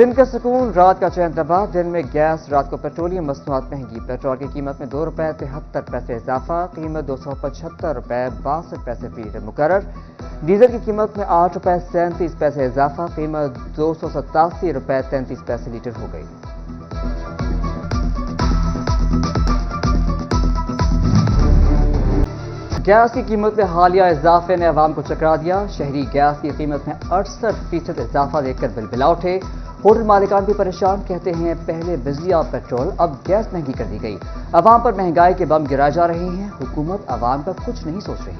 दिन का सुकून, रात का चैन तबाह। दिन में गैस, रात को पेट्रोलियम मसनूआत महंगी। पेट्रोल की कीमत में ₹2.73 इजाफा, कीमत ₹275.62 फी लीटर मुकर्रर। डीजल की कीमत में ₹8.37 इजाफा, कीमत ₹287.33 लीटर हो गई। गैस की कीमत में हालिया इजाफे ने अवाम को चकरा दिया। शहरी गैस की कीमत में 68% इजाफा देखकर बिलबिला उठे। होटल मालिकान भी परेशान, कहते हैं पहले बिजली और पेट्रोल, अब गैस महंगी कर दी गई। अवाम पर महंगाई के बम गिराए जा रहे हैं। हुकूमत अवाम का कुछ नहीं सोच रही।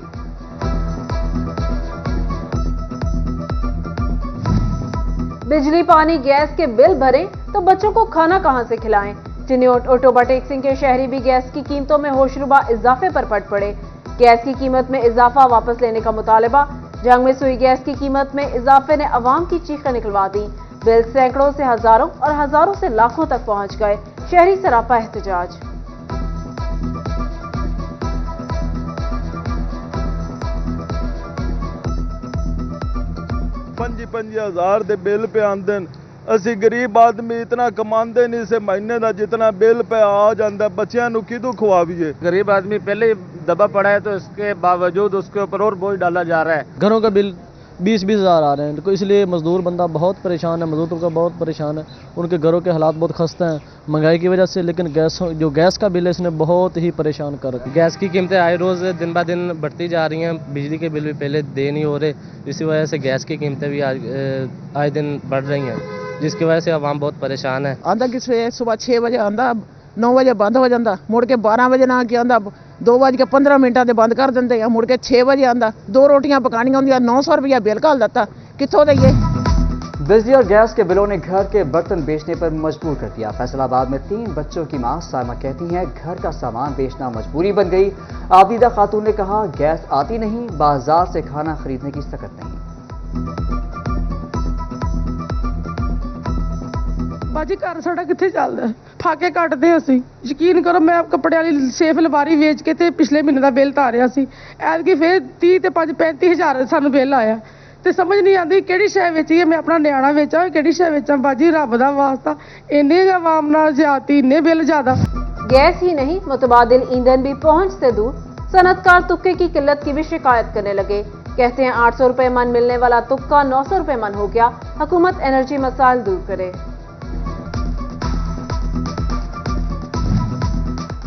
बिजली, पानी, गैस के बिल भरें तो बच्चों को खाना कहां से खिलाएं। चिन्योट ओटोबा टेक्सिंग के शहरी भी गैस की कीमतों में होशरुबा इजाफे पर पट पड़े। गैस की कीमत में इजाफा वापस लेने का मुतालबा। जंग में सुई गैस की कीमत में इजाफे ने अवाम की चीखें निकलवा दी। बिल सैकड़ों से हजारों और हजारों से लाखों तक पहुंच गए। शहरी सरापा एहतजाज। 5,000 ਦੇ ਬਿੱਲ पे ਆਂਦੇ ਨੇ। ਅਸੀਂ ਗਰੀਬ ਆਦਮੀ ਇਤਨਾ ਕਮਾਉਂਦੇ ਨਹੀਂ ਸੇ ਮਹੀਨੇ ਦਾ ਜਿतना बिल पे आ जाता। बच्चों ਨੂੰ ਕਿਦੋਂ ਖਵਾਈਏ। गरीब आदमी पहले ही दबा पड़ा है तो इसके बावजूद उसके ऊपर और बोझ डाला जा रहा है। घरों का बिल 20-20 हज़ार आ रहे हैं, तो इसलिए मजदूर बंदा बहुत परेशान है, मजदूर का बहुत परेशान है। उनके घरों के हालात बहुत खस्ता हैं महंगाई की वजह से। लेकिन गैस का बिल है इसने बहुत ही परेशान कर रखा है। गैस की कीमतें आए रोज़ दिन ब दिन बढ़ती जा रही हैं। बिजली के बिल भी पहले दे नहीं हो रहे, इसी वजह से गैस की कीमतें भी आए दिन बढ़ रही हैं, जिसकी वजह से आवाम बहुत परेशान है। आंदा कि सुबह 6 बजे आंदा, 9 वजे बंद हो जाता, मुड़ के 12 बजे ना कि आंदा 2:15 ते बंद कर देंगे। मुड़ के 6 बजे आंदा, 2 रोटियां पकानियां होंदियां, 900 रुपया बिल घाल देता, कित्थों दईए। बिजली और गैस के बिलों ने घर के बर्तन बेचने पर मजबूर कर दिया। फैसलाबाद में 3 बच्चों की मां साइमा कहती हैं घर का सामान बेचना मजबूरी बन गई। आबिदा खातून ने कहा गैस आती नहीं, बाजार से खाना खरीदने की सकत नहीं। ਬਾਜੀ ਘਰ ਸਾਡਾ ਕਿੱਥੇ ਚੱਲਦਾ, ਫਾਕੇ ਕੱਟਦੇ ਅਸੀਂ। ਯਕੀਨ ਕਰੋ ਮੈਂ ਕੱਪੜੇ ਵਾਲੀ ਸੇਫ ਲਵਾਰੀ ਵੇਚ ਕੇ ਤੇ ਪਿਛਲੇ ਮਹੀਨੇ ਦਾ ਬਿੱਲ ਤਾਰਿਆ ਸੀ। ਐਤਕੀ ਫੇਰ 30 ਤੇ 35 ਹਜ਼ਾਰ ਸਾਨੂੰ ਬਿੱਲ ਆਇਆ ਤੇ ਸਮਝ ਨਹੀਂ ਆਉਂਦੀ ਕਿਹੜੀ ਸ਼ੈ ਵੇਚੀਏ। ਮੈਂ ਆਪਣਾ ਨਿਆਣਾ ਵੇਚਾਂ, ਕਿਹੜੀ ਸ਼ੈ ਵੇਚਾਂ। ਬਾਜੀ ਰੱਬ ਦਾ ਵਾਸਤਾ, ਇੰਨੇ ਆਵਾਮ ਨਾਲ ਜ਼ਿਆਦਤੀ, ਇੰਨੇ ਬਿੱਲ ਜ਼ਿਆਦਾ। गैस ही नहीं, मुतबादिल ईंधन भी पहुंच से दूर। सनतकार तुक्के की किल्लत की भी शिकायत करने लगे। कहते हैं 800 रुपए मन मिलने वाला तुक्का 900 रुपए मन हो गया। हुकूमत एनर्जी मसाइल दूर करे।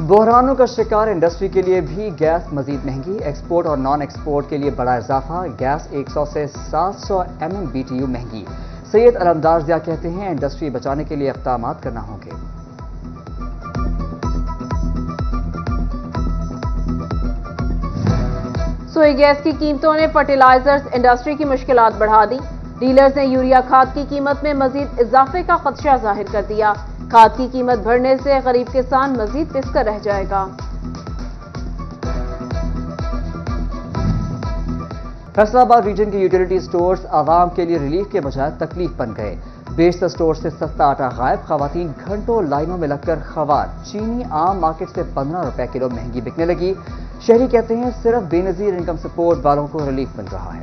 बहरानों का शिकार इंडस्ट्री के लिए भी गैस मजीद महंगी। एक्सपोर्ट और नॉन एक्सपोर्ट के लिए बड़ा इजाफा। गैस 100 से 700 MMBTU महंगी। सैयद अलमदार ज़िया कहते हैं इंडस्ट्री बचाने के लिए इक़दामात करना होंगे। सोई गैस की कीमतों ने फर्टिलाइजर्स इंडस्ट्री की मुश्किलात बढ़ा दी। डीलर्स ने यूरिया खाद की कीमत में मजीद इजाफे का खदशा जाहिर कर दिया। खाद की कीमत बढ़ने से गरीब किसान मजीद पिसकर रह जाएगा। फैसलाबाद रीजन के यूटिलिटी स्टोर्स आवाम के लिए रिलीफ के बजाय तकलीफ बन गए। बेशतर स्टोर से सस्ता आटा गायब। खवातीन घंटों लाइनों में लगकर खवार। चीनी आम मार्केट से 15 रुपए किलो महंगी बिकने लगी। शहरी कहते हैं सिर्फ बेनजीर इनकम सपोर्ट वालों को रिलीफ मिल रहा है।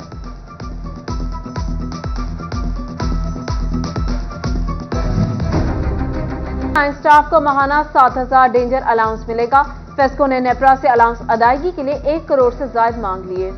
स्टाफ को माहाना 7,000 डेंजर अलाउंस मिलेगा। फेस्को ने नेप्रा से अलाउंस अदायगी के लिए 1 करोड़ से ज्यादा मांग लिए।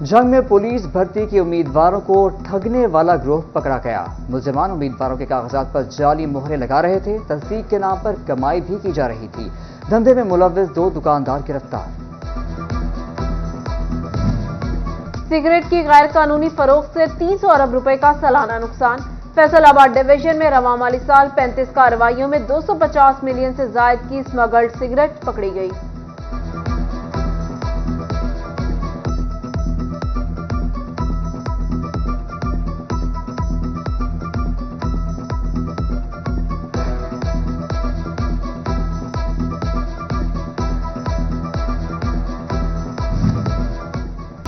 जंग में पुलिस भर्ती के उम्मीदवारों को ठगने वाला गिरोह पकड़ा गया। मुलजमान उम्मीदवारों के कागजात पर जाली मोहरें लगा रहे थे। तस्दीक के नाम पर कमाई भी की जा रही थी। धंधे में मुलव्विस 2 दुकानदार गिरफ्तार। सिगरेट की गैर कानूनी फरोख्त से 300 अरब रुपए का सालाना नुकसान। फैसलाबाद डिवीजन में रवां माली साल 35 कार्रवाइयों में 250 मिलियन से ज्यादा की स्मगल्ड सिगरेट पकड़ी गई।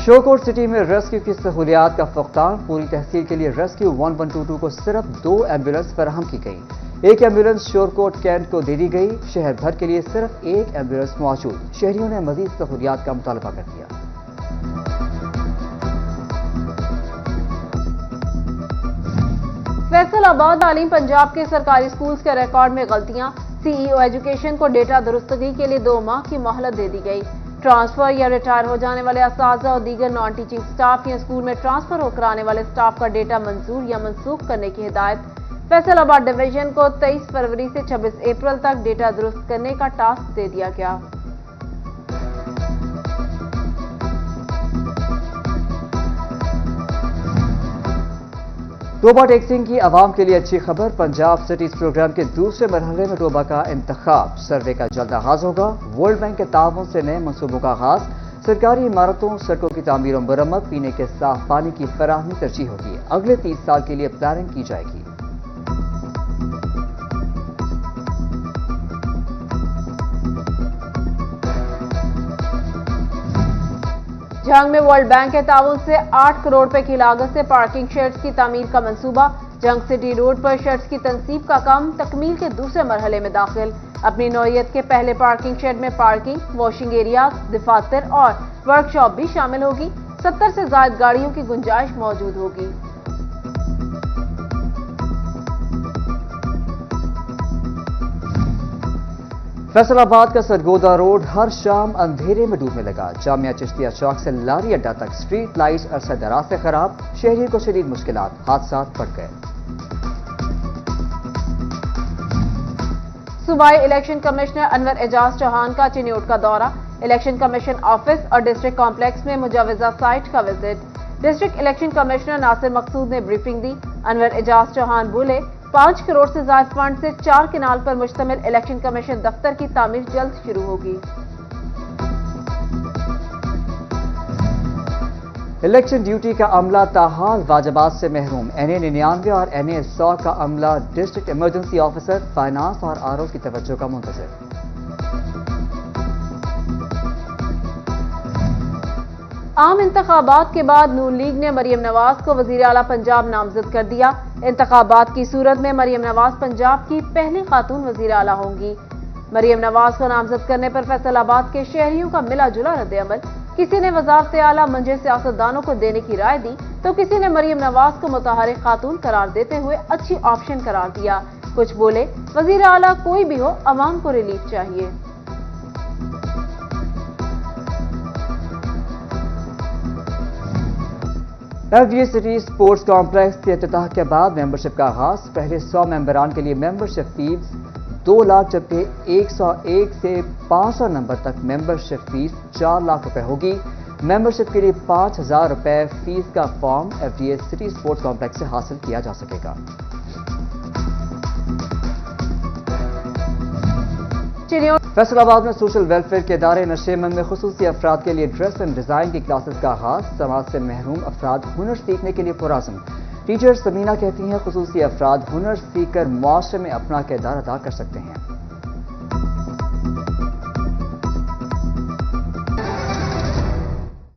शोकोट सिटी में रेस्क्यू की सहूलियात का फुकदान। पूरी तहसील के लिए रेस्क्यू 1122 को सिर्फ 2 एम्बुलेंस फराहम की गई। 1 एम्बुलेंस शोरकोट कैंट को दे दी गई। शहर भर के लिए सिर्फ 1 एम्बुलेंस मौजूद। शहरियों ने मजीद सहूलियात का मुतालबा कर दिया। फैसल आबाद तालीम पंजाब के सरकारी स्कूल्स के रिकॉर्ड में गलतियां, सीईओ एजुकेशन को डेटा दुरुस्तगी के लिए 2 माह की मोहलत दे दी गई। ट्रांसफर या रिटायर हो जाने वाले असातिज़ा और दीगर नॉन टीचिंग स्टाफ या स्कूल में ट्रांसफर होकर आने वाले स्टाफ का डेटा मंजूर या मनसूख करने की हिदायत। फैसलाबाद डिवीजन को 23 फरवरी से 26 अप्रैल तक डेटा दुरुस्त करने का टास्क दे दिया गया। टोबा टैक्सिंग की आवाम के लिए अच्छी खबर। पंजाब सिटीज प्रोग्राम के दूसरे मरहले में टोबा का इंतखाब, सर्वे का जल्द आगाज होगा। वर्ल्ड बैंक के ताउन से नए मनसूबों का आगाज, सरकारी इमारतों, सड़कों की तामीर और मरम्मत, पीने के साफ पानी की फराहमी तरजीह होगी। अगले 30 साल के लिए प्लानिंग की जाएगी। जंग में वर्ल्ड बैंक के ताउन से 8 करोड़ रुपए की लागत से पार्किंग शेड्स की तामीर का मंसूबा। जंग सिटी रोड पर शेड्स की तनसीब का काम तकमील के दूसरे मरहले में दाखिल। अपनी नौइयत के पहले पार्किंग शेड में पार्किंग, वॉशिंग एरियाज, दफातर और वर्कशॉप भी शामिल होगी। 70 से ज्यादा गाड़ियों की गुंजाइश मौजूद होगी। फैसलाबाद का सरगोदा रोड हर शाम अंधेरे में डूबने लगा। जामिया चिश्तिया चौक से लारी अड्डा तक स्ट्रीट लाइट्स अरसे दराज से खराब, शहरियों को शदीद मुश्किलात, हादसा बढ़ गए। सूबाई इलेक्शन कमिश्नर अनवर एजाज चौहान का चिन्योट का दौरा, इलेक्शन कमीशन ऑफिस और डिस्ट्रिक्ट कॉम्प्लेक्स में मुजाविजा साइट का visit. District election commissioner Nasir Maqsood ने ब्रीफिंग दी। अनवर एजाज चौहान बोले, 5 करोड़ से ज्यादा फंड से 4 किनाल पर मुश्तमिल इलेक्शन कमीशन दफ्तर की तामीर जल्द शुरू होगी। इलेक्शन ड्यूटी का अमला ताहाल वाजबात से महरूम। NA 99 और NA 100 का अमला डिस्ट्रिक्ट इमरजेंसी ऑफिसर, फाइनेंस और आरओ की तवज्जो का मुंतज़िर। आम इंतखाबात के बाद नून लीग ने मरियम नवाज को वजीर आला पंजाब नामजद कर दिया। इंतखाबात की सूरत में मरियम नवाज पंजाब की पहली खातून वजीर आला होंगी। मरियम नवाज को नामजद करने पर फैसलाबाद के शहरियों का मिला जुला रद्द-ए-अमल। किसी ने वजारत आला मंझे सियासतदानों को देने की राय दी तो किसी ने मरियम नवाज को मुतहरिक खातून करार देते हुए अच्छी ऑप्शन करार दिया। कुछ बोले, वजीर आला कोई भी हो, अवाम को रिलीफ चाहिए। FDA सिटी स्पोर्ट्स कॉम्प्लेक्स के इफ्तिताह के बाद मेंबरशिप का आगाज। पहले 100 मेंबरान के लिए मेंबरशिप फीस 2 लाख, जबकि 101 से 500 नंबर तक मेंबरशिप फीस 4 लाख रुपए होगी। मेंबरशिप के लिए 5,000 रुपए फीस का form FDA city sports complex से हासिल किया जा सकेगा। फैसलाबाद में सोशल वेलफेयर के इदारे नशेमंद में खुसूसी अफराद के लिए ड्रेस एंड डिजाइन की क्लासेस का आगाज। समाज से महरूम अफराद हुनर सीखने के लिए पुरअज़्म। टीचर समीना कहती हैं, खुसूसी अफराद हुनर सीख कर मुआशरे में अपना किरदार अदा कर सकते हैं।